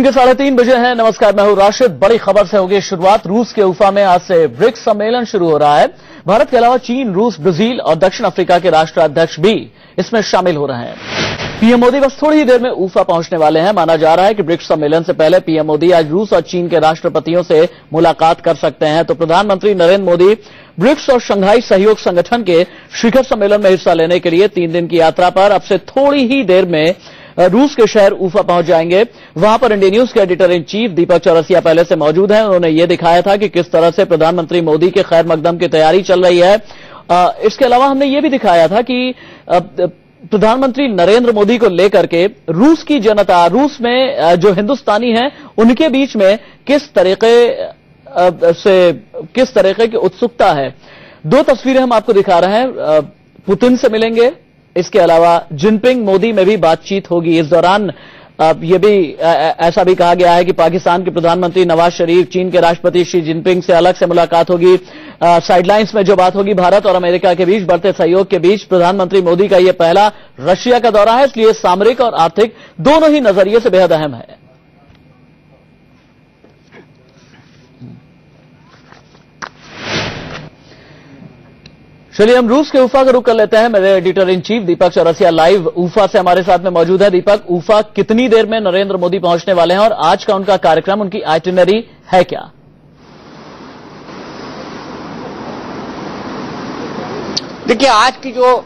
दिन के 3:30 बजे हैं। नमस्कार, मैं हूं राशिद। बड़ी खबर से होगी शुरुआत। रूस के उफा में आज से ब्रिक्स सम्मेलन शुरू हो रहा है। भारत के अलावा चीन, रूस, ब्राजील और दक्षिण अफ्रीका के राष्ट्राध्यक्ष भी इसमें शामिल हो रहे हैं। पीएम मोदी बस थोड़ी ही देर में उफा पहुंचने वाले हैं। माना जा रहा है कि ब्रिक्स सम्मेलन से पहले पीएम मोदी आज रूस और चीन के राष्ट्रपतियों से मुलाकात कर सकते हैं। तो प्रधानमंत्री नरेंद्र मोदी ब्रिक्स और शंघाई सहयोग संगठन के शिखर सम्मेलन में हिस्सा लेने के लिए 3 दिन की यात्रा पर अब से थोड़ी ही देर में रूस के शहर उफा पहुंच जाएंगे। वहां पर इंडिया न्यूज के editor in chief Deepak Chaurasia पहले से मौजूद हैं। उन्होंने ये दिखाया था कि किस तरह से प्रधानमंत्री मोदी के खैर मकदम की तैयारी चल रही है। इसके अलावा हमने ये भी दिखाया था कि प्रधानमंत्री नरेंद्र मोदी को लेकर के रूस की जनता, रूस में जो हिंदुस्तानी हैं, उनके बीच में किस तरीके की उत्सुकता है। 2 तस्वीरें हम आपको दिखा रहे हैं। पुतिन से मिलेंगे, इसके अलावा जिनपिंग मोदी में भी बातचीत होगी। इस दौरान ये भी ऐसा भी कहा गया है कि पाकिस्तान के प्रधानमंत्री नवाज शरीफ, चीन के राष्ट्रपति शी जिनपिंग से अलग से मुलाकात होगी। साइडलाइंस में जो बात होगी भारत और अमेरिका के बीच बढ़ते सहयोग के बीच प्रधानमंत्री मोदी का यह पहला रशिया का दौरा है, इसलिए सामरिक और आर्थिक दोनों ही नजरिए से बेहद अहम है। चलिए हम रूस के उफा का रुख कर लेते हैं। मेरे editor in chief Deepak Chaurasia live Ufa से हमारे साथ में मौजूद है। दीपक, उफा कितनी देर में नरेंद्र मोदी पहुंचने वाले हैं और आज का उनका कार्यक्रम, उनकी आइटिनरी है क्या? देखिए, आज की जो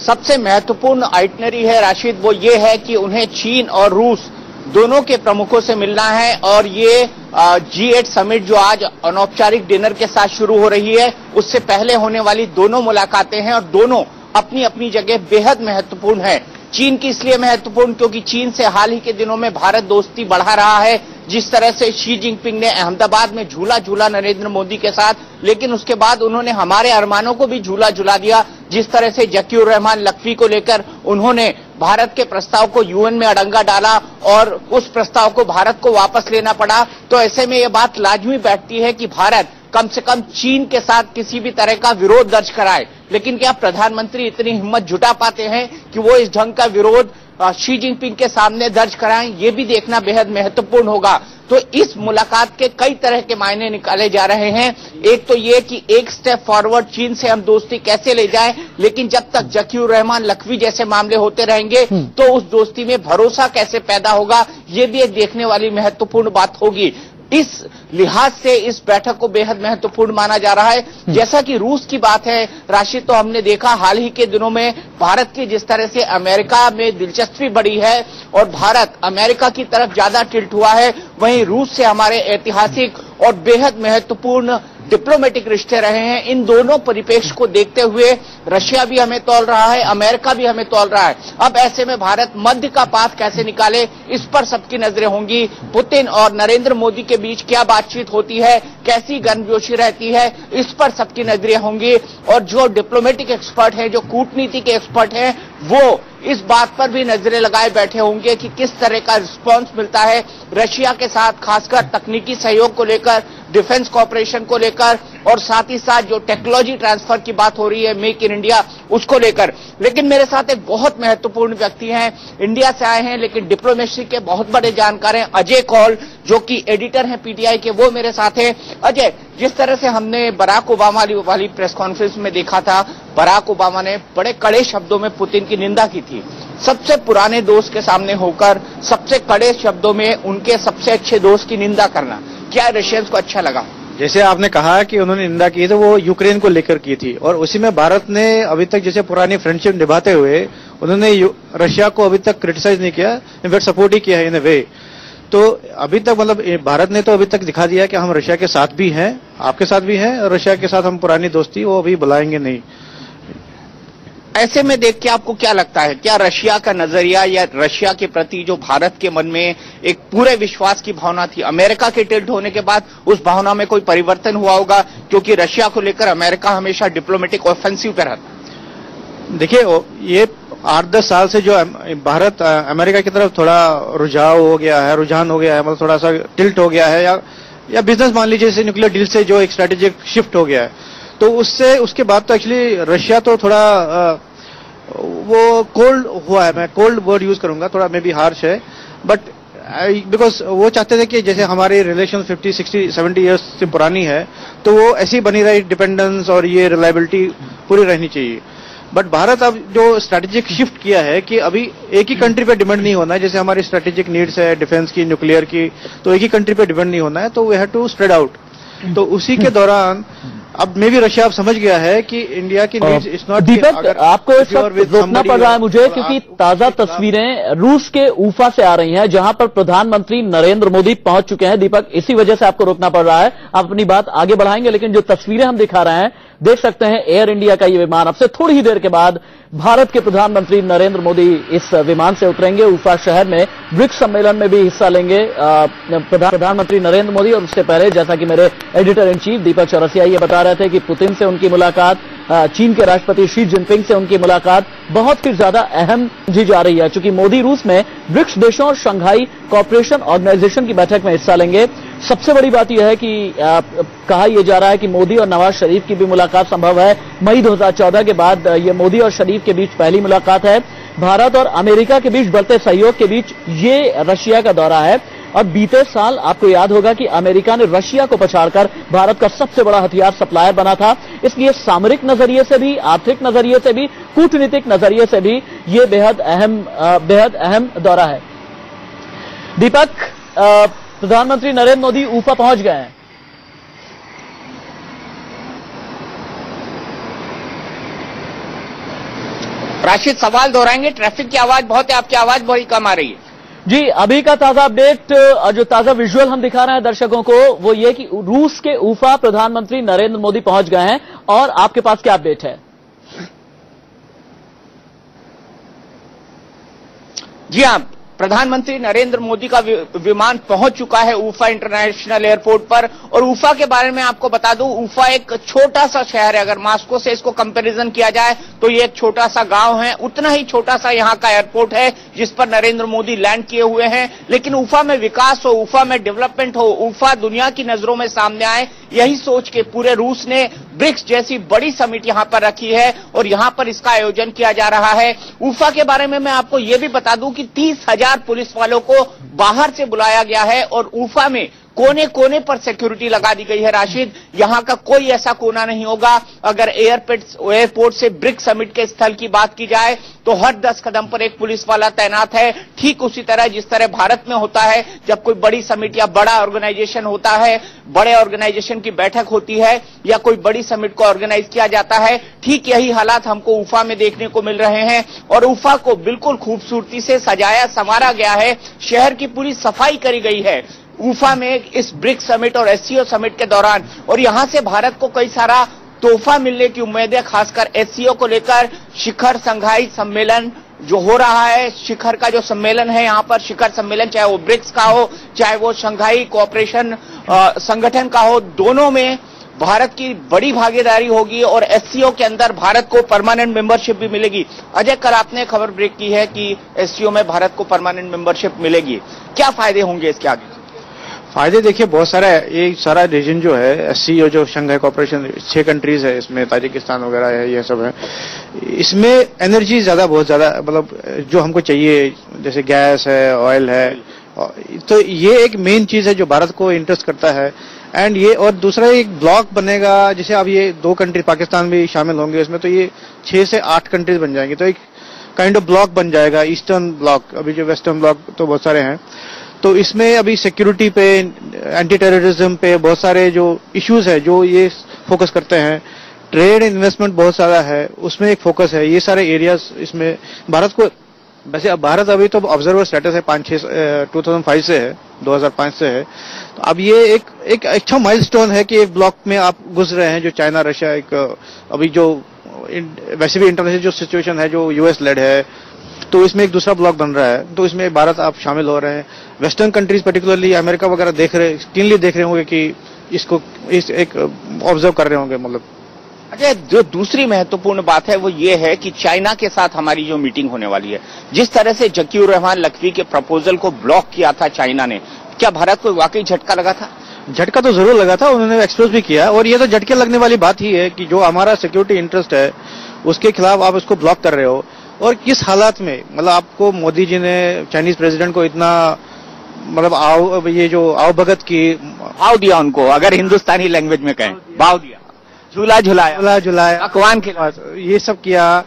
सबसे महत्वपूर्ण आइटिनरी है राशिद, वो ये है कि उन्हें चीन और रूस दोनों के प्रमुखों से मिलना है। और ये G8 समिट जो आज अनौपचारिक डिनर के साथ शुरू हो रही है, उससे पहले होने वाली दोनों मुलाकातें हैं और दोनों अपनी अपनी जगह बेहद महत्वपूर्ण है। चीन की इसलिए महत्वपूर्ण क्योंकि चीन से हाल ही के दिनों में भारत दोस्ती बढ़ा रहा है। जिस तरह से शी जिनपिंग ने अहमदाबाद में झूला झूला नरेंद्र मोदी के साथ, लेकिन उसके बाद उन्होंने हमारे अरमानों को भी झूला झूला दिया। जिस तरह से जकीउर रहमान लखवी को लेकर उन्होंने भारत के प्रस्ताव को यूएन में अड़ंगा डाला और उस प्रस्ताव को भारत को वापस लेना पड़ा। तो ऐसे में यह बात लाजमी बैठती है कि भारत कम से कम चीन के साथ किसी भी तरह का विरोध दर्ज कराए। लेकिन क्या प्रधानमंत्री इतनी हिम्मत जुटा पाते हैं कि वो इस ढंग का विरोध शी जिनपिंग के सामने दर्ज कराएं? ये भी देखना बेहद महत्वपूर्ण होगा। तो इस मुलाकात के कई तरह के मायने निकाले जा रहे हैं। एक तो ये कि एक स्टेप फॉरवर्ड चीन से हम दोस्ती कैसे ले जाएं, लेकिन जब तक जकीउर रहमान लखवी जैसे मामले होते रहेंगे तो उस दोस्ती में भरोसा कैसे पैदा होगा, ये भी एक देखने वाली महत्वपूर्ण बात होगी। इस लिहाज से इस बैठक को बेहद महत्वपूर्ण माना जा रहा है। जैसा कि रूस की बात है राशिद, तो हमने देखा हाल ही के दिनों में भारत की जिस तरह से अमेरिका में दिलचस्पी बढ़ी है और भारत अमेरिका की तरफ ज्यादा टिल्ट हुआ है, वहीं रूस से हमारे ऐतिहासिक और बेहद महत्वपूर्ण डिप्लोमेटिक रिश्ते रहे हैं। इन दोनों परिप्रेक्ष्य को देखते हुए रशिया भी हमें तौल रहा है, अमेरिका भी हमें तौल रहा है। अब ऐसे में भारत मध्य का पाथ कैसे निकाले, इस पर सबकी नजरें होंगी। पुतिन और नरेंद्र मोदी के बीच क्या बातचीत होती है, कैसी गर्मजोशी रहती है, इस पर सबकी नजरें होंगी। और जो डिप्लोमेटिक एक्सपर्ट हैं, जो कूटनीति के एक्सपर्ट हैं, वो इस बात पर भी नजरें लगाए बैठे होंगे कि किस तरह का रिस्पांस मिलता है रशिया के साथ, खासकर तकनीकी सहयोग को लेकर, डिफेंस कॉपरेशन को लेकर और साथ ही साथ जो टेक्नोलॉजी ट्रांसफर की बात हो रही है, मेक इन इंडिया, उसको लेकर। लेकिन मेरे साथ एक बहुत महत्वपूर्ण व्यक्ति हैं, इंडिया से आए हैं लेकिन डिप्लोमेसी के बहुत बड़े जानकार हैं, अजय कौल, जो कि एडिटर हैं पीटीआई के, वो मेरे साथ हैं। अजय, जिस तरह से हमने बराक ओबामा वाली प्रेस कॉन्फ्रेंस में देखा था, बराक ओबामा ने बड़े कड़े शब्दों में पुतिन की निंदा की थी। सबसे पुराने दोस्त के सामने होकर सबसे कड़े शब्दों में उनके सबसे अच्छे दोस्त की निंदा करना, क्या रशियंस को अच्छा लगा? जैसे आपने कहा कि उन्होंने निंदा की तो वो यूक्रेन को लेकर की थी, और उसी में भारत ने अभी तक जैसे पुरानी फ्रेंडशिप निभाते हुए उन्होंने रशिया को अभी तक क्रिटिसाइज नहीं किया, इनफैक्ट सपोर्ट ही किया है इन ए वे। तो अभी तक मतलब भारत ने तो अभी तक दिखा दिया कि हम रशिया के साथ भी हैं, आपके साथ भी हैं, और रशिया के साथ हम पुरानी दोस्ती वो अभी बुलाएंगे नहीं। ऐसे में देख के आपको क्या लगता है, क्या रशिया का नजरिया या रशिया के प्रति जो भारत के मन में एक पूरे विश्वास की भावना थी, अमेरिका के टिल्ट होने के बाद उस भावना में कोई परिवर्तन हुआ होगा? क्योंकि रशिया को लेकर अमेरिका हमेशा डिप्लोमेटिक ऑफेंसिव पे रहता। देखिए, ये 8-10 साल से जो भारत अमेरिका की तरफ थोड़ा रुझान हो गया है, मतलब थोड़ा सा टिल्ट हो गया है, या बिजनेस मान लीजिए जैसे न्यूक्लियर डील से जो एक स्ट्रेटेजिक शिफ्ट हो गया है, तो उसके बाद तो एक्चुअली रशिया तो थोड़ा वो कोल्ड हुआ है। मैं कोल्ड वर्ड यूज करूंगा, थोड़ा मे बी हार्श है, बट बिकॉज वो चाहते थे कि जैसे हमारे रिलेशन 50, 60, 70 ईयर्स से पुरानी है, तो वो ऐसी बनी रही, डिपेंडेंस और ये रिलायबिलिटी पूरी रहनी चाहिए। बट भारत अब जो स्ट्रैटेजिक शिफ्ट किया है कि अभी एक ही कंट्री पे डिपेंड नहीं होना है, जैसे हमारी स्ट्रैटेजिक नीड्स है डिफेंस की, न्यूक्लियर की, तो एक ही कंट्री पे डिपेंड नहीं होना है, तो we have to spread out. तो उसी के दौरान अब मे भी रशिया अब समझ गया है कि इंडिया की नीड्स इज नॉट। दीपक, आपको इस वक्त रोकना पड़ रहा है मुझे, क्योंकि ताजा तस्वीरें रूस के उफा से आ रही हैं, जहां पर प्रधानमंत्री नरेंद्र मोदी पहुंच चुके हैं। दीपक, इसी वजह से आपको रोकना पड़ रहा है, आप अपनी बात आगे बढ़ाएंगे, लेकिन जो तस्वीरें हम दिखा रहे हैं, देख सकते हैं एयर इंडिया का ये विमान अब से थोड़ी ही देर के बाद भारत के प्रधानमंत्री नरेंद्र मोदी इस विमान से उतरेंगे। उफा शहर में ब्रिक्स सम्मेलन में भी हिस्सा लेंगे प्रधानमंत्री नरेंद्र मोदी। और उससे पहले, जैसा कि मेरे editor in chief Deepak Chaurasia ये बता रहे थे कि पुतिन से उनकी मुलाकात, चीन के राष्ट्रपति शी जिनपिंग से उनकी मुलाकात बहुत ही ज्यादा अहम समझी जा रही है, चूंकि मोदी रूस में ब्रिक्स देशों और शंघाई कॉपरेशन ऑर्गेनाइजेशन की बैठक में हिस्सा लेंगे। सबसे बड़ी बात यह है कि कहा यह जा रहा है कि मोदी और नवाज शरीफ की भी मुलाकात संभव है। मई 2014 के बाद ये मोदी और शरीफ के बीच पहली मुलाकात है। भारत और अमेरिका के बीच बढ़ते सहयोग के बीच ये रशिया का दौरा है। और बीते साल आपको याद होगा कि अमेरिका ने रशिया को पछाड़कर भारत का सबसे बड़ा हथियार सप्लायर बना था। इसलिए सामरिक नजरिए से भी, आर्थिक नजरिए से भी, कूटनीतिक नजरिए से भी ये बेहद अहम दौरा है। दीपक, प्रधानमंत्री नरेंद्र मोदी उफा पहुंच गए हैं। राशिद, सवाल दोहराएंगे? ट्रैफिक की आवाज बहुत है, आपकी आवाज बहुत कम आ रही है। जी, अभी का ताजा अपडेट, जो ताजा विजुअल हम दिखा रहे हैं दर्शकों को, वो ये कि रूस के उफा प्रधानमंत्री नरेंद्र मोदी पहुंच गए हैं। और आपके पास क्या अपडेट है? जी हाँ, प्रधानमंत्री नरेंद्र मोदी का विमान पहुंच चुका है उफा इंटरनेशनल एयरपोर्ट पर। और उफा के बारे में आपको बता दूं, उफा एक छोटा सा शहर है। अगर मॉस्को से इसको कंपैरिजन किया जाए तो ये एक छोटा सा गांव है। उतना ही छोटा सा यहां का एयरपोर्ट है जिस पर नरेंद्र मोदी लैंड किए हुए हैं। लेकिन उफा में विकास हो, उफा में डेवलपमेंट हो, उफा दुनिया की नजरों में सामने आए, यही सोच के पूरे रूस ने ब्रिक्स जैसी बड़ी समिट यहां पर रखी है और यहां पर इसका आयोजन किया जा रहा है। उफा के बारे में मैं आपको यह भी बता दूं कि 30,000 पुलिस वालों को बाहर से बुलाया गया है और उफा में कोने कोने पर सिक्योरिटी लगा दी गई है। राशिद, यहां का कोई ऐसा कोना नहीं होगा। अगर एयरपोर्ट से ब्रिक्स समिट के स्थल की बात की जाए तो हर 10 कदम पर एक पुलिस वाला तैनात है। ठीक उसी तरह जिस तरह भारत में होता है, जब कोई बड़ी समिट या बड़ा ऑर्गेनाइजेशन होता है, बड़े ऑर्गेनाइजेशन की बैठक होती है या कोई बड़ी समिट को ऑर्गेनाइज किया जाता है, ठीक यही हालात हमको उफा में देखने को मिल रहे हैं। और उफा को बिल्कुल खूबसूरती से सजाया संवारा गया है। शहर की पूरी सफाई करी गई है उफा में इस ब्रिक्स समिट और एससीओ समिट के दौरान। और यहां से भारत को कई सारा तोहफा मिलने की उम्मीद है, खासकर एससीओ को लेकर। शिखर संघाई सम्मेलन जो हो रहा है, शिखर का जो सम्मेलन है यहां पर, शिखर सम्मेलन चाहे वो ब्रिक्स का हो, चाहे वो शंघाई कोऑपरेशन संगठन का हो, दोनों में भारत की बड़ी भागीदारी होगी और एससीओ के अंदर भारत को परमानेंट मेंबरशिप भी मिलेगी। अजय, कल आपने खबर ब्रेक की है कि एससीओ में भारत को परमानेंट मेंबरशिप मिलेगी, क्या फायदे होंगे इसके आगे? फायदे देखिए बहुत सारा है। ये सारा रीजन जो है एससीओ, जो शंघाई कॉर्पोरेशन, 6 कंट्रीज है, इसमें ताजिकिस्तान वगैरह है, ये सब है। इसमें एनर्जी बहुत ज्यादा मतलब जो हमको चाहिए, जैसे गैस है, ऑयल है, तो ये एक मेन चीज है जो भारत को इंटरेस्ट करता है। एंड ये, और दूसरा एक ब्लॉक बनेगा, जैसे अब ये 2 कंट्री पाकिस्तान भी शामिल होंगे इसमें, तो ये 6 से 8 कंट्रीज बन जाएंगे, तो एक काइंड ऑफ ब्लॉक बन जाएगा, ईस्टर्न ब्लॉक। अभी जो वेस्टर्न ब्लॉक तो बहुत सारे हैं, तो इसमें अभी सिक्योरिटी पे, एंटी टेररिज्म पे बहुत सारे जो इश्यूज है जो ये फोकस करते हैं। ट्रेड इन्वेस्टमेंट बहुत सारा है, उसमें एक फोकस है। ये सारे एरियाज इसमें भारत को, वैसे अब भारत अभी तो ऑब्जर्वर स्टेटस है 2005 से है, 2005 से है। तो अब ये एक अच्छा माइलस्टोन है कि एक ब्लॉक में आप घुस रहे हैं, जो चाइना रशिया, एक अभी जो वैसे भी इंटरनेशनल जो सिचुएशन है जो यूएस लेड है, तो इसमें एक दूसरा ब्लॉक बन रहा है, तो इसमें भारत आप शामिल हो रहे हैं। वेस्टर्न कंट्रीज पर्टिकुलरली अमेरिका वगैरह क्लीनली देख रहे होंगे कि इसको एक ऑब्जर्व कर रहे होंगे मतलब। अच्छा, जो दूसरी महत्वपूर्ण बात है वो ये है कि चाइना के साथ हमारी जो मीटिंग होने वाली है, जिस तरह से जकीउर रहमान लखवी के प्रपोजल को ब्लॉक किया था चाइना ने, क्या भारत को वाकई झटका लगा था? झटका तो जरूर लगा था, उन्होंने एक्सप्रेस भी किया। और ये तो झटके लगने वाली बात ही है कि जो हमारा सिक्योरिटी इंटरेस्ट है उसके खिलाफ आप उसको ब्लॉक कर रहे हो। और किस हालात में, मतलब आपको मोदी जी ने चाइनीज प्रेसिडेंट को इतना मतलब ये जो आवभगत की भाव दिया उनको, अगर हिंदुस्तानी लैंग्वेज में कहें, भाव दिया, झूला झुलाया, पकवान खिलाया, ये सब किया।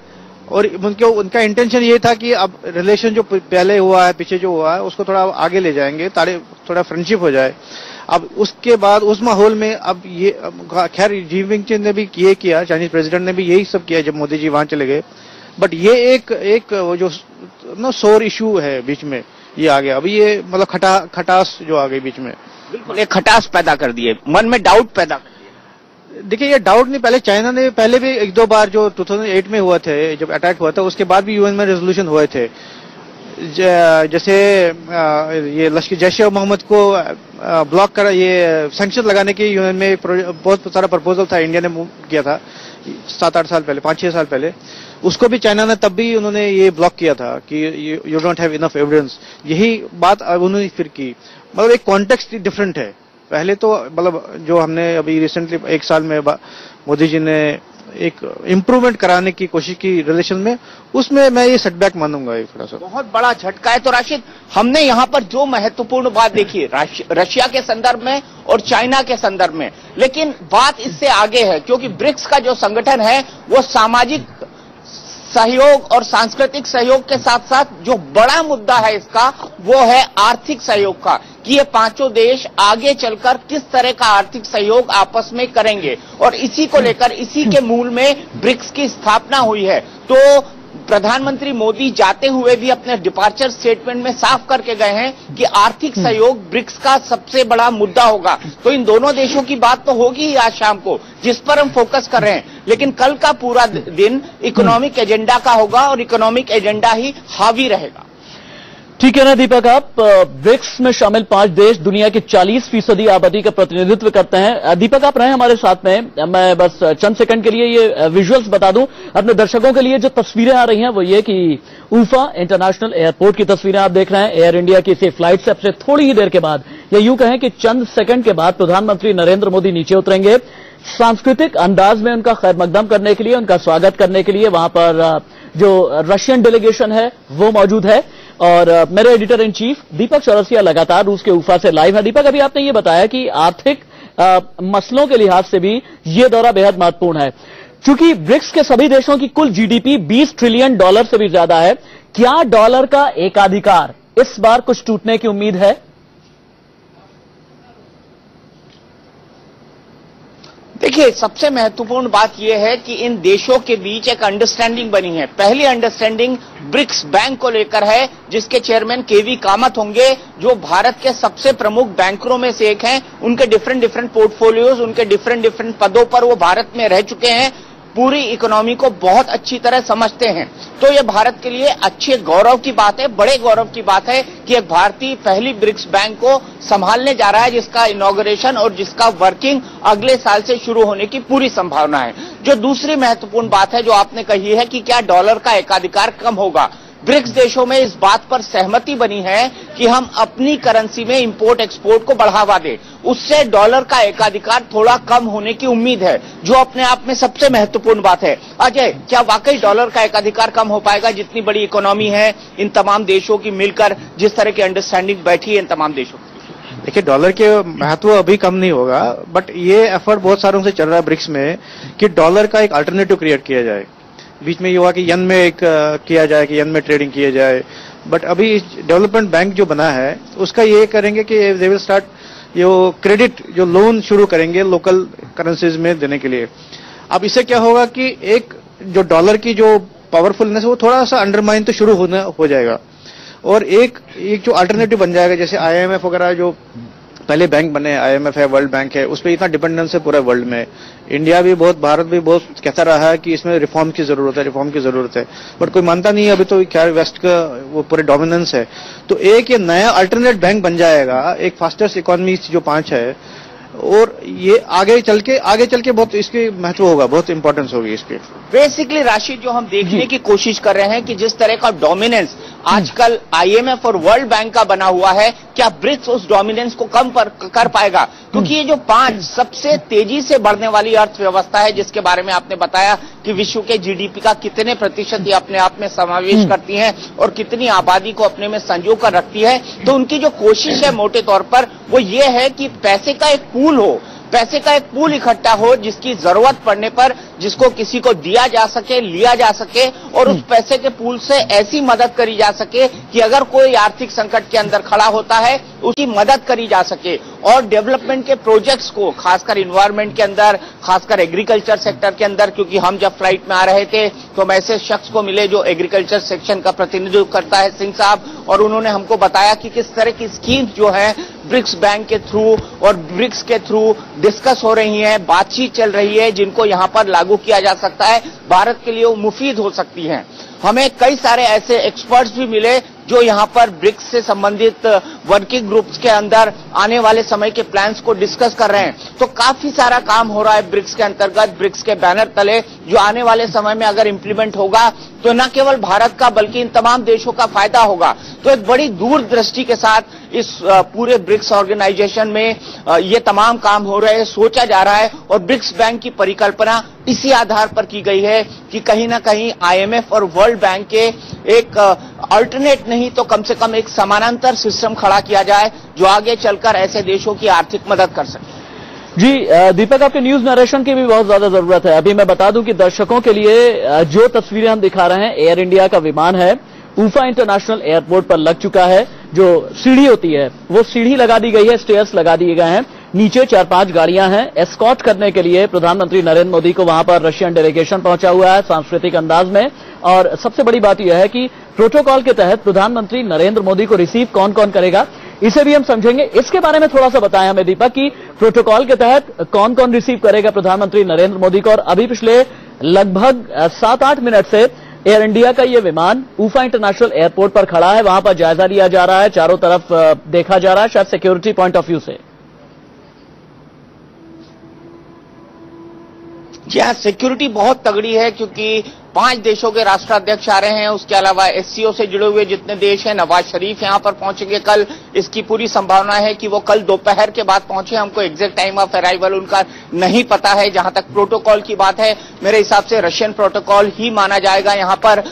और उनका इंटेंशन ये था कि अब रिलेशन जो पहले हुआ है, पीछे जो हुआ है, उसको थोड़ा आगे ले जाएंगे, थोड़ा फ्रेंडशिप हो जाए। अब उसके बाद उस माहौल में अब ये खैर जिनपिंग ने भी ये किया, चाइनीज प्रेसिडेंट ने भी यही सब किया जब मोदी जी वहां चले गए। बट ये एक वो जो सोर इशू है बीच में, ये आ गया। अभी ये मतलब खटास जो आ गई बीच में, बिल्कुल एक खटास पैदा कर दिए, मन में डाउट पैदा कर दिए। देखिए ये डाउट नहीं, पहले चाइना ने पहले भी एक दो बार जो 2008 में हुआ थे, जब अटैक हुआ था, उसके बाद भी यूएन में रेजोल्यूशन हुए थे। जैसे ये लश्कर जैश ए मोहम्मद को ब्लॉक कर, ये सैंक्शन लगाने की यूएन में बहुत सारा प्रपोजल था, इंडिया ने किया था 7-8 साल पहले, 5-6 साल पहले। उसको भी चाइना ने तब भी उन्होंने ये ब्लॉक किया था कि you don't have enough evidence. यही बात अब उन्होंने फिर की। मतलब एक कॉन्टेक्स्ट डिफरेंट है। पहले तो मतलब जो हमने अभी रिसेंटली 1 साल में मोदी जी ने एक इम्प्रूवमेंट कराने की कोशिश की रिलेशन में, उसमें मैं ये सेटबैक मानूंगा एक थोड़ा सा। बहुत बड़ा झटका है। तो राशिद, हमने यहाँ पर जो महत्वपूर्ण बात देखी रशिया के संदर्भ में और चाइना के संदर्भ में, लेकिन बात इससे आगे है, क्योंकि ब्रिक्स का जो संगठन है वो सामाजिक सहयोग और सांस्कृतिक सहयोग के साथ साथ जो बड़ा मुद्दा है इसका, वो है आर्थिक सहयोग का, कि ये पांचों देश आगे चलकर किस तरह का आर्थिक सहयोग आपस में करेंगे। और इसी को लेकर, इसी के मूल में ब्रिक्स की स्थापना हुई है। तो प्रधानमंत्री मोदी जाते हुए भी अपने डिपार्चर स्टेटमेंट में साफ करके गए हैं कि आर्थिक सहयोग ब्रिक्स का सबसे बड़ा मुद्दा होगा। तो इन दोनों देशों की बात तो होगी ही आज शाम को, जिस पर हम फोकस कर रहे हैं, लेकिन कल का पूरा दिन इकोनॉमिक एजेंडा का होगा और इकोनॉमिक एजेंडा ही हावी रहेगा। ठीक है ना दीपक, आप ब्रिक्स में शामिल 5 देश दुनिया की 40% आबादी का प्रतिनिधित्व करते हैं। दीपक, आप रहे हमारे साथ में, मैं बस चंद सेकंड के लिए ये विजुअल्स बता दूं अपने दर्शकों के लिए। जो तस्वीरें आ रही हैं वो ये कि ऊफा इंटरनेशनल एयरपोर्ट की तस्वीरें आप देख रहे हैं। एयर इंडिया की इसी फ्लाइट से अब से थोड़ी ही देर के बाद, या यूं कहें कि चंद सेकंड के बाद, प्रधानमंत्री नरेंद्र मोदी नीचे उतरेंगे। सांस्कृतिक अंदाज में उनका खैर मकदम करने के लिए, उनका स्वागत करने के लिए वहां पर जो रशियन डेलीगेशन है वो मौजूद है। और मेरे editor in chief Deepak Chaurasia लगातार रूस के उफा से लाइव है। दीपक, अभी आपने ये बताया कि आर्थिक मसलों के लिहाज से भी ये दौरा बेहद महत्वपूर्ण है। चूंकि ब्रिक्स के सभी देशों की कुल जीडीपी $20 ट्रिलियन से भी ज्यादा है, क्या डॉलर का एकाधिकार इस बार कुछ टूटने की उम्मीद है? देखिए, सबसे महत्वपूर्ण बात यह है कि इन देशों के बीच एक अंडरस्टैंडिंग बनी है। पहली अंडरस्टैंडिंग ब्रिक्स बैंक को लेकर है, जिसके चेयरमैन केवी कामत होंगे, जो भारत के सबसे प्रमुख बैंकरों में से एक हैं। उनके डिफरेंट पोर्टफोलियोज, उनके डिफरेंट पदों पर वो भारत में रह चुके हैं, पूरी इकोनॉमी को बहुत अच्छी तरह समझते हैं। तो ये भारत के लिए अच्छे गौरव की बात है, बड़े गौरव की बात है कि एक भारतीय पहली ब्रिक्स बैंक को संभालने जा रहा है, जिसका इनॉग्रेशन और जिसका वर्किंग अगले साल से शुरू होने की पूरी संभावना है। जो दूसरी महत्वपूर्ण बात है जो आपने कही है कि क्या डॉलर का एकाधिकार कम होगा, ब्रिक्स देशों में इस बात पर सहमति बनी है कि हम अपनी करेंसी में इंपोर्ट एक्सपोर्ट को बढ़ावा दें। उससे डॉलर का एकाधिकार थोड़ा कम होने की उम्मीद है, जो अपने आप में सबसे महत्वपूर्ण बात है। अजय, क्या वाकई डॉलर का एकाधिकार कम हो पाएगा? जितनी बड़ी इकोनॉमी है इन तमाम देशों की मिलकर, जिस तरह की अंडरस्टैंडिंग बैठी है इन तमाम देशों की। देखिए, डॉलर के महत्व अभी कम नहीं होगा, बट ये एफर्ट बहुत सालों से चल रहा है ब्रिक्स में कि डॉलर का एक अल्टरनेटिव क्रिएट किया जाए। बीच में ये हुआ कि यन में एक किया जाए, कि यन में ट्रेडिंग किया जाए। बट अभी डेवलपमेंट बैंक जो बना है उसका ये करेंगे कि दे विल स्टार्ट जो क्रेडिट, जो लोन शुरू करेंगे लोकल करेंसीज में देने के लिए। अब इससे क्या होगा कि एक जो डॉलर की जो पावरफुलनेस है वो थोड़ा सा अंडरमाइन तो शुरू हो जाएगा, और एक जो अल्टरनेटिव बन जाएगा। जैसे IMF वगैरह जो पहले बैंक बने, IMF है, वर्ल्ड बैंक है, उस पर इतना डिपेंडेंस है पूरे वर्ल्ड में। इंडिया भी बहुत, भारत भी बहुत कहता रहा है कि इसमें रिफॉर्म की जरूरत है, बट कोई मानता नहीं है अभी तो, क्या वेस्ट का वो पूरे डोमिनेंस है। तो एक ये नया अल्टरनेट बैंक बन जाएगा, एक फास्टेस्ट इकोनॉमी जो 5 है, और ये आगे चल के बहुत इसकी महत्व होगा, बहुत इंपॉर्टेंस होगी इसकी। बेसिकली राशिद, जो हम देखने की कोशिश कर रहे हैं कि जिस तरह का डोमिनेंस आजकल IMF और वर्ल्ड बैंक का बना हुआ है, क्या ब्रिक्स उस डोमिनेंस को कम कर पाएगा? क्योंकि ये जो 5 सबसे तेजी से बढ़ने वाली अर्थव्यवस्था है, जिसके बारे में आपने बताया कि विश्व के GDP का कितने प्रतिशत ये अपने आप में समावेश करती हैं और कितनी आबादी को अपने में संजो कर रखती है, तो उनकी जो कोशिश है मोटे तौर पर वो ये है कि पैसे का एक पूल हो, पैसे का एक पूल इकट्ठा हो जिसकी जरूरत पड़ने पर जिसको किसी को दिया जा सके, लिया जा सके और उस पैसे के पूल से ऐसी मदद करी जा सके कि अगर कोई आर्थिक संकट के अंदर खड़ा होता है उसकी मदद करी जा सके। और डेवलपमेंट के प्रोजेक्ट्स को खासकर इन्वायरमेंट के अंदर, खासकर एग्रीकल्चर सेक्टर के अंदर, क्योंकि हम जब फ्लाइट में आ रहे थे तो हम ऐसे शख्स को मिले जो एग्रीकल्चर सेक्शन का प्रतिनिधित्व करता है, सिंह साहब, और उन्होंने हमको बताया कि किस तरह की स्कीम्स जो है ब्रिक्स बैंक के थ्रू और ब्रिक्स के थ्रू डिस्कस हो रही हैं, बातचीत चल रही है, जिनको यहां पर लागू किया जा सकता है, भारत के लिए वो मुफीद हो सकती हैं। हमें कई सारे ऐसे एक्सपर्ट्स भी मिले जो यहां पर ब्रिक्स से संबंधित वर्किंग ग्रुप्स के अंदर आने वाले समय के प्लान्स को डिस्कस कर रहे हैं। तो काफी सारा काम हो रहा है ब्रिक्स के अंतर्गत, ब्रिक्स के बैनर तले, जो आने वाले समय में अगर इंप्लीमेंट होगा तो न केवल भारत का बल्कि इन तमाम देशों का फायदा होगा। तो एक बड़ी दूरदृष्टि के साथ इस पूरे ब्रिक्स ऑर्गेनाइजेशन में ये तमाम काम हो रहे हैं, सोचा जा रहा है और ब्रिक्स बैंक की परिकल्पना इसी आधार पर की गई है कि कहीं ना कहीं IMF और वर्ल्ड बैंक के एक अल्टरनेट नहीं तो कम से कम एक समानांतर सिस्टम खड़ा किया जाए जो आगे चलकर ऐसे देशों की आर्थिक मदद कर सके। जी दीपक, आपके न्यूज नरेशन की भी बहुत ज्यादा जरूरत है। अभी मैं बता दूं कि दर्शकों के लिए जो तस्वीरें हम दिखा रहे हैं, एयर इंडिया का विमान है, ऊफा इंटरनेशनल एयरपोर्ट पर लग चुका है। जो सीढ़ी होती है वो सीढ़ी लगा दी गई है, स्टेयर्स लगा दिए गए हैं, नीचे 4-5 गाड़ियां हैं। एस्कॉर्ट करने के लिए प्रधानमंत्री नरेंद्र मोदी को वहां पर रशियन डेलीगेशन पहुंचा हुआ है सांस्कृतिक अंदाज में। और सबसे बड़ी बात यह है कि प्रोटोकॉल के तहत प्रधानमंत्री नरेंद्र मोदी को रिसीव कौन कौन करेगा, इसे भी हम समझेंगे। इसके बारे में थोड़ा सा बताएं हमें दीपक कि प्रोटोकॉल के तहत कौन कौन रिसीव करेगा प्रधानमंत्री नरेंद्र मोदी को। और अभी पिछले लगभग 7-8 मिनट से एयर इंडिया का ये विमान ऊफा इंटरनेशनल एयरपोर्ट पर खड़ा है, वहां पर जायजा लिया जा रहा है, चारों तरफ देखा जा रहा है, शायद सिक्योरिटी पॉइंट ऑफ व्यू से। जी हाँ, सिक्योरिटी बहुत तगड़ी है क्योंकि 5 देशों के राष्ट्राध्यक्ष आ रहे हैं, उसके अलावा SCO से जुड़े हुए जितने देश हैं, नवाज शरीफ यहां पर पहुंचेंगे कल। इसकी पूरी संभावना है कि वो कल दोपहर के बाद पहुंचे। हमको एग्जैक्ट टाइम ऑफ अराइवल उनका नहीं पता है। जहां तक प्रोटोकॉल की बात है, मेरे हिसाब से रशियन प्रोटोकॉल ही माना जाएगा। यहां पर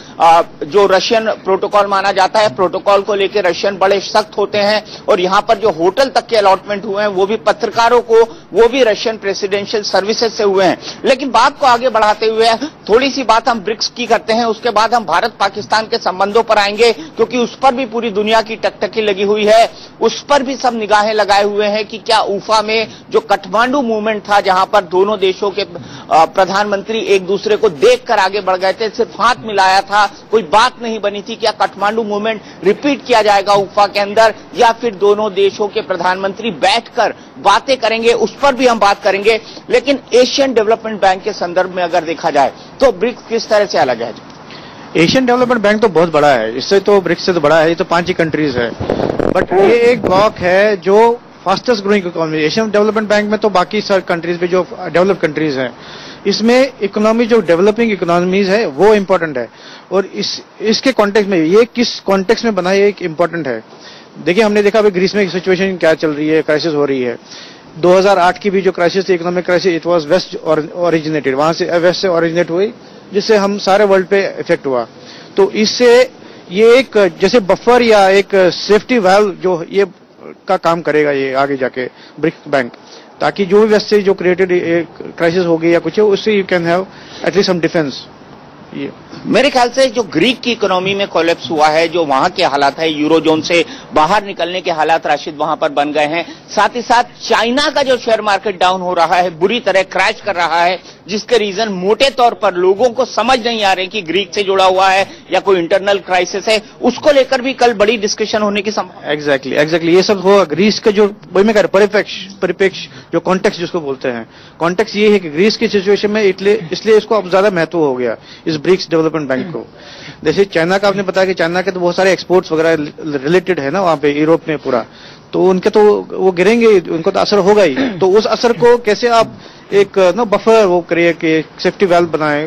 जो रशियन प्रोटोकॉल माना जाता है, प्रोटोकॉल को लेकर रशियन बड़े सख्त होते हैं। और यहां पर जो होटल तक के अलॉटमेंट हुए हैं वो भी पत्रकारों को, वो भी रशियन प्रेसिडेंशियल सर्विसेज से हुए हैं। लेकिन बात को आगे बढ़ाते हुए थोड़ी सी बात हम ब्रिक्स की करते हैं, उसके बाद हम भारत पाकिस्तान के संबंधों पर आएंगे क्योंकि उस पर भी पूरी दुनिया की टकटकी लगी हुई है। उस पर भी सब निगाहें लगाए हुए हैं कि क्या ऊफा में जो काठमांडू मूवमेंट था, जहां पर दोनों देशों के प्रधानमंत्री एक दूसरे को देखकर आगे बढ़ गए थे, सिर्फ हाथ मिलाया था, कोई बात नहीं बनी थी, क्या काठमांडू मूवमेंट रिपीट किया जाएगा ऊफा के अंदर या फिर दोनों देशों के प्रधानमंत्री बैठकर बातें करेंगे, उस पर भी हम बात करेंगे। लेकिन एशियन डेवलपमेंट बैंक के संदर्भ में अगर देखा जाए तो ब्रिक्स किस तरह से अलग है? एशियन डेवलपमेंट बैंक तो बहुत बड़ा है, इससे तो ब्रिक्स से तो बड़ा है, ये तो 5 ही कंट्रीज है। बट ये एक ब्लॉक है जो fastest growing economy. Asian development bank में तो बाकी सारे कंट्रीज भी जो डेवलप कंट्रीज हैं, इसमें इकोनॉमी जो डेवलपिंग इकोनॉमीज है वो इम्पोर्टेंट है। और इसके कॉन्टेक्स्ट में ये किस कॉन्टेक्स्ट में बना है एक इम्पोर्टेंट है। देखिए, हमने देखा अभी ग्रीस में सिचुएशन क्या चल रही है, क्राइसिस हो रही है। 2008 की भी जो क्राइसिस थी, economic crisis, it was west originated, वहां से वेस्ट से ओरिजिनेट हुई, जिससे हम सारे वर्ल्ड पे इफेक्ट हुआ। तो इससे ये एक जैसे बफर या एक सेफ्टी वाल्व जो ये का काम करेगा ये आगे जाके ब्रिक्स बैंक, ताकि जो भी वेस्ट से जो क्रिएटेड क्राइसिस होगी या कुछ है, उससे you can have at least some defence. ये मेरे ख्याल से जो ग्रीक की इकोनॉमी में कोलैप्स हुआ है, जो वहां के हालात है, यूरोजोन से बाहर निकलने के हालात राशिद वहां पर बन गए हैं। साथ ही साथ चाइना का जो शेयर मार्केट डाउन हो रहा है, बुरी तरह क्रैश कर रहा है, जिसके रीजन मोटे तौर पर लोगों को समझ नहीं आ रहे कि ग्रीक से जुड़ा हुआ है या कोई इंटरनल क्राइसिस है, उसको लेकर भी कल बड़ी डिस्कशन होने की संभावना। एग्जैक्टली ये सब होगा। ग्रीस का जो वही मैं कह रहा परिप्रेक्ष्य जो कॉन्टेक्स्ट जिसको बोलते हैं, कॉन्टेक्स्ट ये है कि ग्रीस की सिचुएशन में इसलिए इसको अब ज्यादा महत्व हो गया इस ब्रिक्स डेवलपमेंट बैंक को। जैसे चाइना का आपने बताया कि चाइना के तो बहुत सारे एक्सपोर्ट्स वगैरह रिलेटेड है ना वहां पे, यूरोप में पूरा, तो उनके तो वो गिरेंगे, उनको तो असर होगा ही। तो उस असर को कैसे आप एक बफर वो करिए कि सेफ्टी वाल्व बनाए,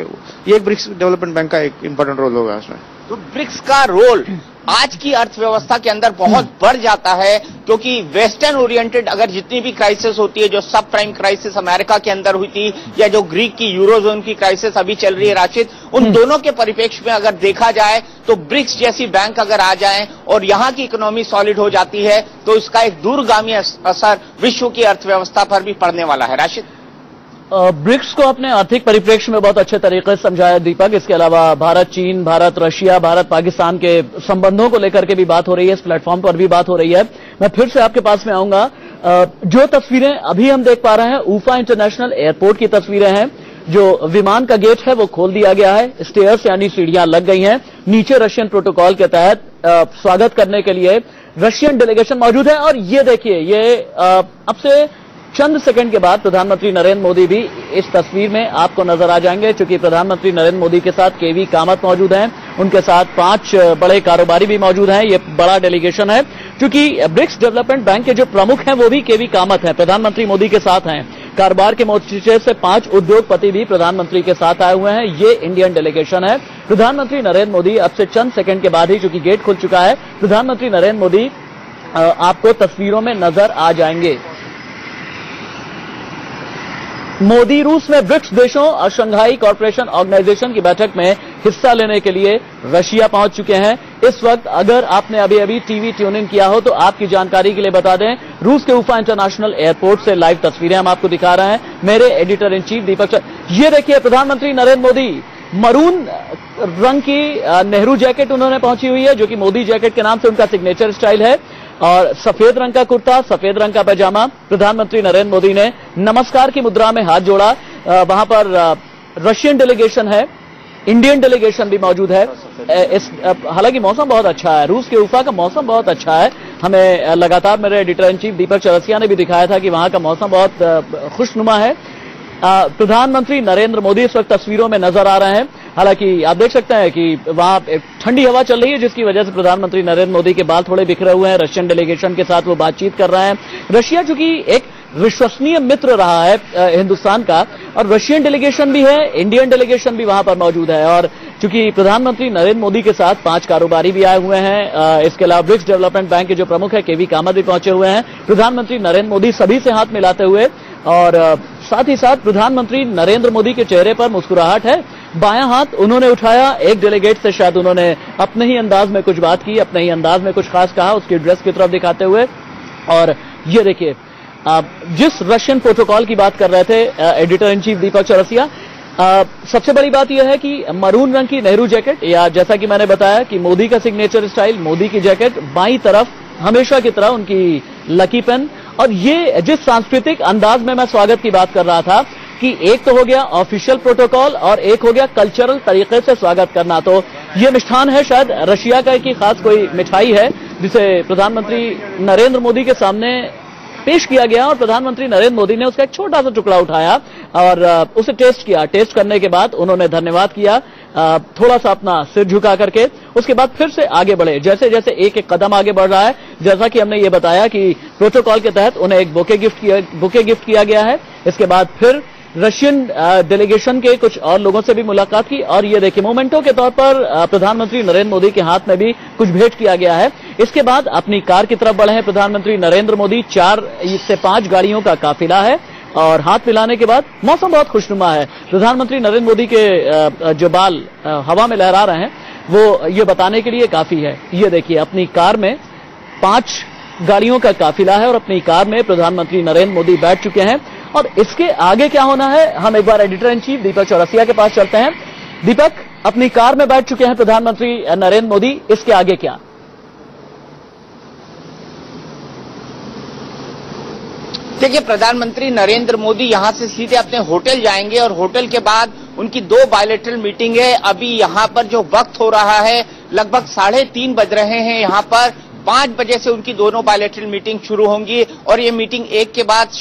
ये एक ब्रिक्स डेवलपमेंट बैंक का एक इंपॉर्टेंट रोल होगा उसमें। तो ब्रिक्स का रोल आज की अर्थव्यवस्था के अंदर बहुत बढ़ जाता है, क्योंकि वेस्टर्न ओरिएंटेड अगर जितनी भी क्राइसिस होती है, जो सब प्राइम क्राइसिस अमेरिका के अंदर हुई थी या जो ग्रीक की यूरोजोन की क्राइसिस अभी चल रही है राशिद, उन दोनों के परिप्रेक्ष्य में अगर देखा जाए तो ब्रिक्स जैसी बैंक अगर आ जाएं और यहां की इकोनॉमी सॉलिड हो जाती है तो इसका एक दूरगामी असर विश्व की अर्थव्यवस्था पर भी पड़ने वाला है। राशिद, ब्रिक्स को अपने आर्थिक परिप्रेक्ष्य में बहुत अच्छे तरीके से समझाया दीपक। इसके अलावा भारत चीन, भारत रशिया, भारत पाकिस्तान के संबंधों को लेकर के भी बात हो रही है, इस प्लेटफॉर्म पर भी बात हो रही है। मैं फिर से आपके पास में आऊंगा। जो तस्वीरें अभी हम देख पा रहे हैं ऊफा इंटरनेशनल एयरपोर्ट की तस्वीरें हैं। जो विमान का गेट है वो खोल दिया गया है, स्टेयर्स यानी सीढ़ियां लग गई हैं। नीचे रशियन प्रोटोकॉल के तहत स्वागत करने के लिए रशियन डेलीगेशन मौजूद है। और ये देखिए, ये अब से चंद सेकंड के बाद प्रधानमंत्री नरेंद्र मोदी भी इस तस्वीर में आपको नजर आ जाएंगे। चूंकि प्रधानमंत्री नरेंद्र मोदी के साथ केवी कामत मौजूद हैं, उनके साथ 5 बड़े कारोबारी भी मौजूद हैं। ये बड़ा डेलीगेशन है। चूंकि ब्रिक्स डेवलपमेंट बैंक के जो प्रमुख हैं वो भी केवी कामत हैं, प्रधानमंत्री मोदी के साथ हैं। कारोबार के मोर्चे से 5 उद्योगपति भी प्रधानमंत्री के साथ आए हुए हैं। ये इंडियन डेलीगेशन है। प्रधानमंत्री नरेंद्र मोदी अब से चंद सेकंड के बाद ही, चूंकि गेट खुल चुका है, प्रधानमंत्री नरेंद्र मोदी आपको तस्वीरों में नजर आ जाएंगे। मोदी रूस में ब्रिक्स देशों और शंघाई कॉरपोरेशन ऑर्गेनाइजेशन की बैठक में हिस्सा लेने के लिए रशिया पहुंच चुके हैं। इस वक्त अगर आपने अभी अभी टीवी ट्यून इन किया हो तो आपकी जानकारी के लिए बता दें, रूस के उफा इंटरनेशनल एयरपोर्ट से लाइव तस्वीरें हम आपको दिखा रहे हैं। मेरे एडिटर इन चीफ दीपक, ये देखिए प्रधानमंत्री नरेंद्र मोदी मरून रंग की नेहरू जैकेट उन्होंने पहुंची हुई है, जो कि मोदी जैकेट के नाम से उनका सिग्नेचर स्टाइल है। और सफेद रंग का कुर्ता, सफेद रंग का पैजामा। प्रधानमंत्री नरेंद्र मोदी ने नमस्कार की मुद्रा में हाथ जोड़ा। वहां पर रशियन डेलीगेशन है, इंडियन डेलीगेशन भी मौजूद है। हालांकि मौसम बहुत अच्छा है, रूस के उफा का मौसम बहुत अच्छा है। हमें लगातार मेरे editor in chief Deepak Chaurasia ने भी दिखाया था कि वहां का मौसम बहुत खुशनुमा है। प्रधानमंत्री नरेंद्र मोदी इस वक्त तस्वीरों में नजर आ रहे हैं। हालांकि आप देख सकते हैं कि वहां ठंडी हवा चल रही है, जिसकी वजह से प्रधानमंत्री नरेंद्र मोदी के बाल थोड़े बिखरे हुए हैं। रशियन डेलीगेशन के साथ वो बातचीत कर रहे हैं। रशिया चूंकि एक विश्वसनीय मित्र रहा है हिंदुस्तान का, और रशियन डेलीगेशन भी है, इंडियन डेलीगेशन भी वहां पर मौजूद है। और चूंकि प्रधानमंत्री नरेंद्र मोदी के साथ 5 कारोबारी भी आए हुए हैं। इसके अलावा ब्रिक्स डेवलपमेंट बैंक के जो प्रमुख है केवी कामत भी पहुंचे हुए हैं। प्रधानमंत्री नरेंद्र मोदी सभी से हाथ मिलाते हुए, और साथ ही साथ प्रधानमंत्री नरेंद्र मोदी के चेहरे पर मुस्कुराहट है। बायां हाथ उन्होंने उठाया, एक डेलीगेट से शायद उन्होंने अपने ही अंदाज में कुछ बात की, अपने ही अंदाज में कुछ खास कहा, उसकी ड्रेस की तरफ दिखाते हुए। और ये देखिए, जिस रशियन प्रोटोकॉल की बात कर रहे थे editor in chief Deepak Chaurasia, सबसे बड़ी बात यह है कि मरून रंग की नेहरू जैकेट, या जैसा कि मैंने बताया कि मोदी का सिग्नेचर स्टाइल, मोदी की जैकेट, बाईं तरफ हमेशा की तरह उनकी लकी पेन। और ये जिस सांस्कृतिक अंदाज में मैं स्वागत की बात कर रहा था कि एक तो हो गया ऑफिशियल प्रोटोकॉल और एक हो गया कल्चरल तरीके से स्वागत करना, तो ये मिष्ठान है, शायद रशिया का की खास कोई मिठाई है जिसे प्रधानमंत्री नरेंद्र मोदी के सामने पेश किया गया। और प्रधानमंत्री नरेंद्र मोदी ने उसका एक छोटा सा टुकड़ा उठाया और उसे टेस्ट किया। टेस्ट करने के बाद उन्होंने धन्यवाद किया, थोड़ा सा अपना सिर झुका करके। उसके बाद फिर से आगे बढ़े, जैसे जैसे एक एक कदम आगे बढ़ रहा है। जैसा कि हमने ये बताया कि प्रोटोकॉल के तहत उन्हें एक बुके गिफ्ट किया गया है। इसके बाद फिर रशियन डेलीगेशन के कुछ और लोगों से भी मुलाकात की। और ये देखिए, मोमेंटो के तौर पर प्रधानमंत्री नरेंद्र मोदी के हाथ में भी कुछ भेंट किया गया है। इसके बाद अपनी कार की तरफ बढ़े हैं प्रधानमंत्री नरेंद्र मोदी। 4 से 5 गाड़ियों का काफिला है और हाथ मिलाने के बाद मौसम बहुत खुशनुमा है। प्रधानमंत्री नरेंद्र मोदी के जो बाल हवा में लहरा रहे हैं वो ये बताने के लिए काफी है। ये देखिए, अपनी कार में 5 गाड़ियों का काफिला है और अपनी कार में प्रधानमंत्री नरेंद्र मोदी बैठ चुके हैं। और इसके आगे क्या होना है, हम एक बार editor in chief Deepak Chaurasia के पास चलते हैं। दीपक, अपनी कार में बैठ चुके हैं प्रधानमंत्री नरेंद्र मोदी, इसके आगे क्या? देखिए, प्रधानमंत्री नरेंद्र मोदी यहां से सीधे अपने होटल जाएंगे और होटल के बाद उनकी 2 बायलैटरल मीटिंग है। अभी यहां पर जो वक्त हो रहा है लगभग 3:30 बज रहे हैं। यहां पर 5 बजे से उनकी दोनों बायलैटरल मीटिंग शुरू होंगी और ये मीटिंग एक के बाद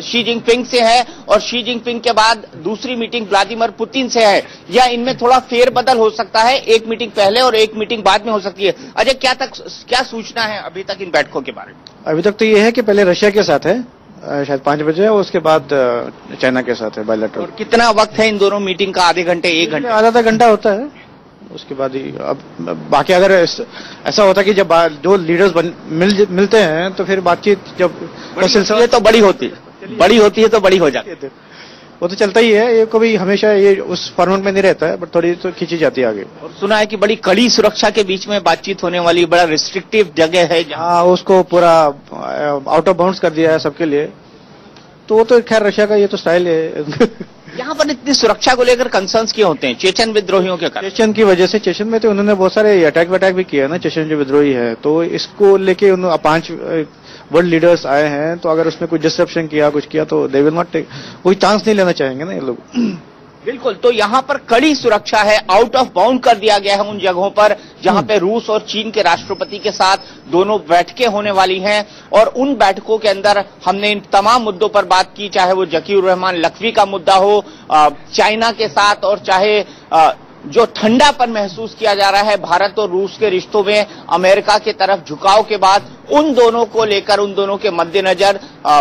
शी जिनपिंग से है और शी जिनपिंग के बाद दूसरी मीटिंग व्लादिमीर पुतिन से है। या इनमें थोड़ा फेरबदल हो सकता है, एक मीटिंग पहले और एक मीटिंग बाद में हो सकती है। अजय, क्या सूचना है अभी तक इन बैठकों के बारे में? अभी तक तो ये है कि पहले रशिया के साथ है शायद 5 बजे, और उसके बाद चाइना के साथ है बायलैटरल। और कितना वक्त है इन दोनों मीटिंग का? आधे घंटे, 1 घंटे? आधा घंटा होता है। उसके बाद ही अब बाकी अगर ऐसा होता कि जब दो लीडर्स मिलते हैं तो फिर बातचीत जब सिलसिला तो बड़ी होती है तो बड़ी हो जाती है, वो तो चलता ही है। ये कभी हमेशा ये उस फॉर्मेट में नहीं रहता है, बट थोड़ी तो खींची जाती है आगे। और सुना है कि बड़ी कड़ी सुरक्षा के बीच में बातचीत होने वाली, बड़ा रिस्ट्रिक्टिव जगह है जहाँ उसको पूरा आउट ऑफ बाउंड्स कर दिया है सबके लिए। तो वो तो खैर रशिया का ये तो स्टाइल है। यहाँ पर इतनी सुरक्षा को लेकर कंसर्न्स क्यों होते हैं? चेचन विद्रोहियों के कारण, चेचन की वजह से, चेचन में तो उन्होंने बहुत सारे अटैक भी किया ना, चेचन जो विद्रोही है, तो इसको लेके 5 वर्ल्ड लीडर्स आए हैं, तो अगर उसमें कुछ डिस्ट्रप्शन किया, कुछ किया, तो दे विल नॉट टेक, कोई चांस नहीं लेना चाहेंगे ना ये लोग। बिल्कुल, तो यहाँ पर कड़ी सुरक्षा है, आउट ऑफ बाउंड कर दिया गया है उन जगहों पर जहां पे रूस और चीन के राष्ट्रपति के साथ दोनों बैठकें होने वाली हैं। और उन बैठकों के अंदर हमने इन तमाम मुद्दों पर बात की, चाहे वो जकीउर रहमान लखवी का मुद्दा हो चाइना के साथ, और चाहे जो ठंडापन महसूस किया जा रहा है भारत और रूस के रिश्तों में अमेरिका के तरफ झुकाव के बाद, उन दोनों को लेकर, उन दोनों के मद्देनजर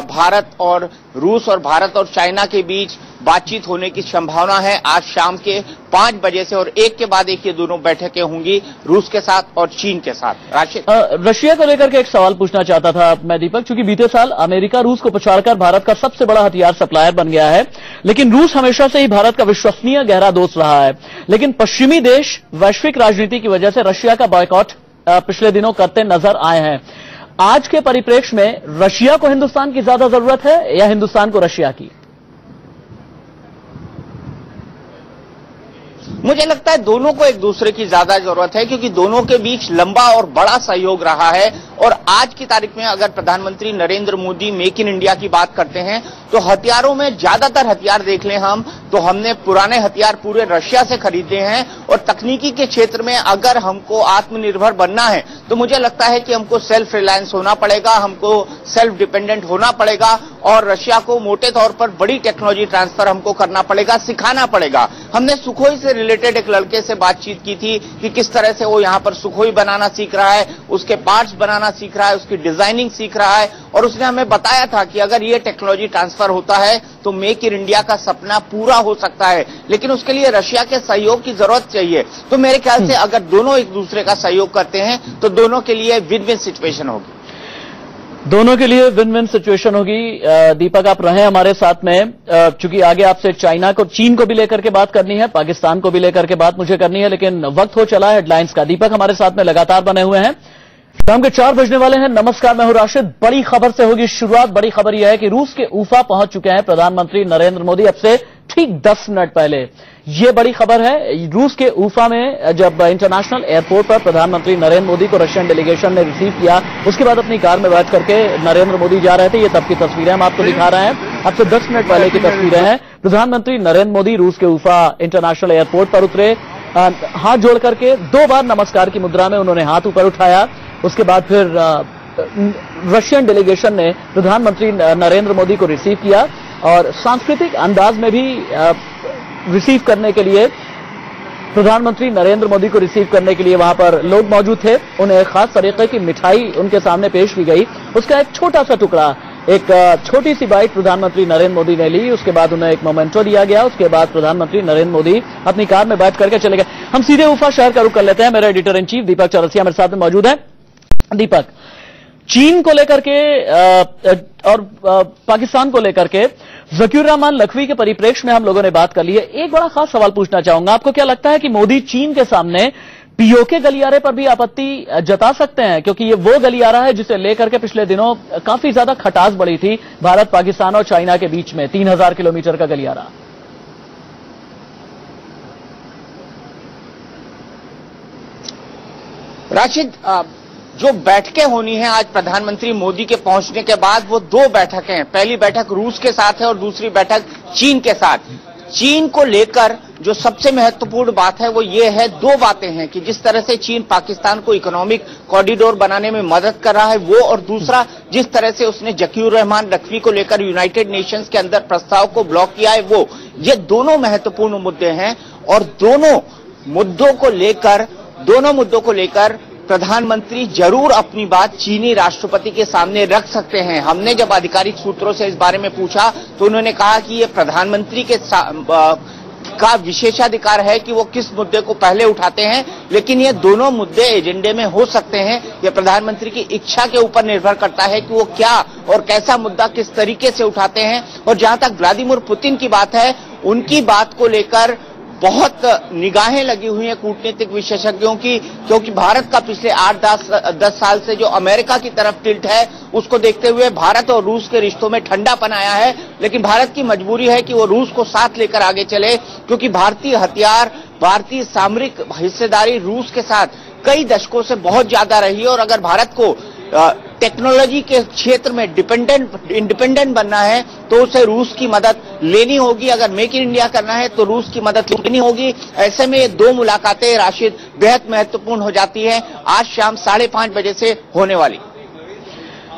भारत और रूस और भारत और चाइना के बीच बातचीत होने की संभावना है आज शाम के 5 बजे से, और एक के बाद एक ये दोनों बैठकें होंगी रूस के साथ और चीन के साथ। राशिद, रशिया को लेकर के एक सवाल पूछना चाहता था मैं दीपक, चूंकि बीते साल अमेरिका रूस को पछाड़कर भारत का सबसे बड़ा हथियार सप्लायर बन गया है, लेकिन रूस हमेशा से ही भारत का विश्वसनीय गहरा दोस्त रहा है। लेकिन पश्चिमी देश वैश्विक राजनीति की वजह से रशिया का बॉयकॉट पिछले दिनों करते नजर आए हैं। आज के परिप्रेक्ष्य में रशिया को हिंदुस्तान की ज्यादा जरूरत है या हिंदुस्तान को रशिया की? मुझे लगता है दोनों को एक दूसरे की ज्यादा जरूरत है, क्योंकि दोनों के बीच लंबा और बड़ा सहयोग रहा है। और आज की तारीख में अगर प्रधानमंत्री Narendra Modi make in India की बात करते हैं तो हथियारों में ज्यादातर हथियार देख लें हम तो हमने पुराने हथियार पूरे रशिया से खरीदे हैं। और तकनीकी के क्षेत्र में अगर हमको आत्मनिर्भर बनना है तो मुझे लगता है कि हमको सेल्फ रिलायंस होना पड़ेगा, हमको सेल्फ डिपेंडेंट होना पड़ेगा, और रशिया को मोटे तौर पर बड़ी टेक्नोलॉजी ट्रांसफर हमको करना पड़ेगा, सिखाना पड़ेगा। हमने सुखोई से रिलेटेड एक लड़के से बातचीत की थी कि किस तरह से वो यहाँ पर सुखोई बनाना सीख रहा है, उसके पार्ट्स बनाना सीख रहा है, उसकी डिजाइनिंग सीख रहा है, और उसने हमें बताया था कि अगर ये टेक्नोलॉजी ट्रांसफर होता है तो मेक इन इंडिया का सपना पूरा हो सकता है, लेकिन उसके लिए रशिया के सहयोग की जरूरत चाहिए। तो मेरे ख्याल से अगर दोनों एक दूसरे का सहयोग करते हैं तो दोनों के लिए विन विन सिचुएशन होगी। दोनों के लिए विन विन सिचुएशन होगी। दीपक आप रहे हमारे साथ में, चूंकि आगे आपसे चाइना को, चीन को भी लेकर के बात करनी है, पाकिस्तान को भी लेकर के बात मुझे करनी है, लेकिन वक्त हो चला है हेडलाइंस का। दीपक हमारे साथ में लगातार बने हुए हैं, शाम के 4 बजने वाले हैं। नमस्कार, मैं हूं राशिद। बड़ी खबर से होगी शुरुआत। बड़ी खबर यह है कि रूस के उफा पहुंच चुके हैं प्रधानमंत्री नरेंद्र मोदी, अब से ठीक 10 मिनट पहले। यह बड़ी खबर है। रूस के उफा में जब इंटरनेशनल एयरपोर्ट पर प्रधानमंत्री नरेंद्र मोदी को रशियन डेलीगेशन ने रिसीव किया, उसके बाद अपनी कार में बैठ करके नरेंद्र मोदी जा रहे थे। ये तब की तस्वीरें हम आपको दिखा रहे हैं, अब से 10 मिनट पहले की तस्वीरें हैं। प्रधानमंत्री नरेंद्र मोदी रूस के उफा इंटरनेशनल एयरपोर्ट पर उतरे, हाथ जोड़ करके 2 बार नमस्कार की मुद्रा में उन्होंने हाथ ऊपर उठाया। उसके बाद फिर रशियन डेलीगेशन ने प्रधानमंत्री नरेंद्र मोदी को रिसीव किया, और सांस्कृतिक अंदाज में भी रिसीव करने के लिए, प्रधानमंत्री नरेंद्र मोदी को रिसीव करने के लिए वहां पर लोग मौजूद थे। उन्हें एक खास तरीके की मिठाई उनके सामने पेश की गई, उसका एक छोटा सा टुकड़ा, एक छोटी सी बाइट प्रधानमंत्री नरेंद्र मोदी ने ली। उसके बाद उन्हें एक मोमेंटो दिया गया। उसके बाद प्रधानमंत्री नरेंद्र मोदी अपनी कार में बैठ करके चले गए। हम सीधे उफा शहर का रुख कर लेते हैं। मेरे editor in chief Deepak Chaurasia मेरे साथ में मौजूद है। दीपक, चीन को लेकर के और पाकिस्तान को लेकर के जकीउर रहमान लखवी के परिप्रेक्ष्य में हम लोगों ने बात कर ली है। एक बड़ा खास सवाल पूछना चाहूंगा, आपको क्या लगता है कि मोदी चीन के सामने पीओके गलियारे पर भी आपत्ति जता सकते हैं? क्योंकि ये वो गलियारा है जिसे लेकर के पिछले दिनों काफी ज्यादा खटास बढ़ी थी भारत, पाकिस्तान और चाइना के बीच में, 3000 किलोमीटर का गलियारा। राशिद, जो बैठकें होनी है आज प्रधानमंत्री मोदी के पहुंचने के बाद, वो 2 बैठकें हैं। पहली बैठक रूस के साथ है और दूसरी बैठक चीन के साथ। चीन को लेकर जो सबसे महत्वपूर्ण बात है वो ये है, 2 बातें हैं कि जिस तरह से चीन पाकिस्तान को इकोनॉमिक कॉरिडोर बनाने में मदद कर रहा है वो, और दूसरा जिस तरह से उसने जकीउर रहमान लखवी को लेकर यूनाइटेड नेशंस के अंदर प्रस्ताव को ब्लॉक किया है वो। ये दोनों महत्वपूर्ण मुद्दे हैं, और दोनों मुद्दों को लेकर प्रधानमंत्री जरूर अपनी बात चीनी राष्ट्रपति के सामने रख सकते हैं। हमने जब आधिकारिक सूत्रों से इस बारे में पूछा तो उन्होंने कहा कि ये प्रधानमंत्री के का विशेषाधिकार है कि वो किस मुद्दे को पहले उठाते हैं, लेकिन ये दोनों मुद्दे एजेंडे में हो सकते हैं। ये प्रधानमंत्री की इच्छा के ऊपर निर्भर करता है कि वो क्या और कैसा मुद्दा किस तरीके से उठाते हैं। और जहां तक व्लादिमीर पुतिन की बात है, उनकी बात को लेकर बहुत निगाहें लगी हुई हैं कूटनीतिक विशेषज्ञों की, क्योंकि भारत का पिछले 8-10 साल से जो अमेरिका की तरफ टिल्ट है, उसको देखते हुए भारत और रूस के रिश्तों में ठंडापन आया है। लेकिन भारत की मजबूरी है कि वो रूस को साथ लेकर आगे चले, क्योंकि भारतीय हथियार, भारतीय सामरिक हिस्सेदारी रूस के साथ कई दशकों से बहुत ज्यादा रही है। और अगर भारत को टेक्नोलॉजी के क्षेत्र में इंडिपेंडेंट बनना है तो उसे रूस की मदद लेनी होगी। अगर मेक इन इंडिया करना है तो रूस की मदद लेनी होगी। ऐसे में ये दो मुलाकातें राशिद बेहद महत्वपूर्ण हो जाती हैं, आज शाम 5:30 बजे से होने वाली।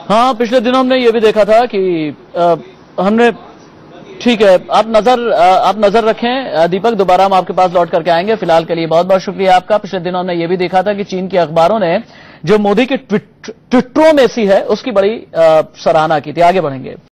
हाँ, पिछले दिनों हमने ये भी देखा था कि हमने, ठीक है, आप नजर रखें दीपक, दोबारा हम आपके पास लौट करके आएंगे। फिलहाल के लिए बहुत बहुत शुक्रिया आपका। पिछले दिनों हमने ये भी देखा था कि चीन के अखबारों ने जो मोदी के ट्विटरों में सी है उसकी बड़ी सराहना की थी। आगे बढ़ेंगे।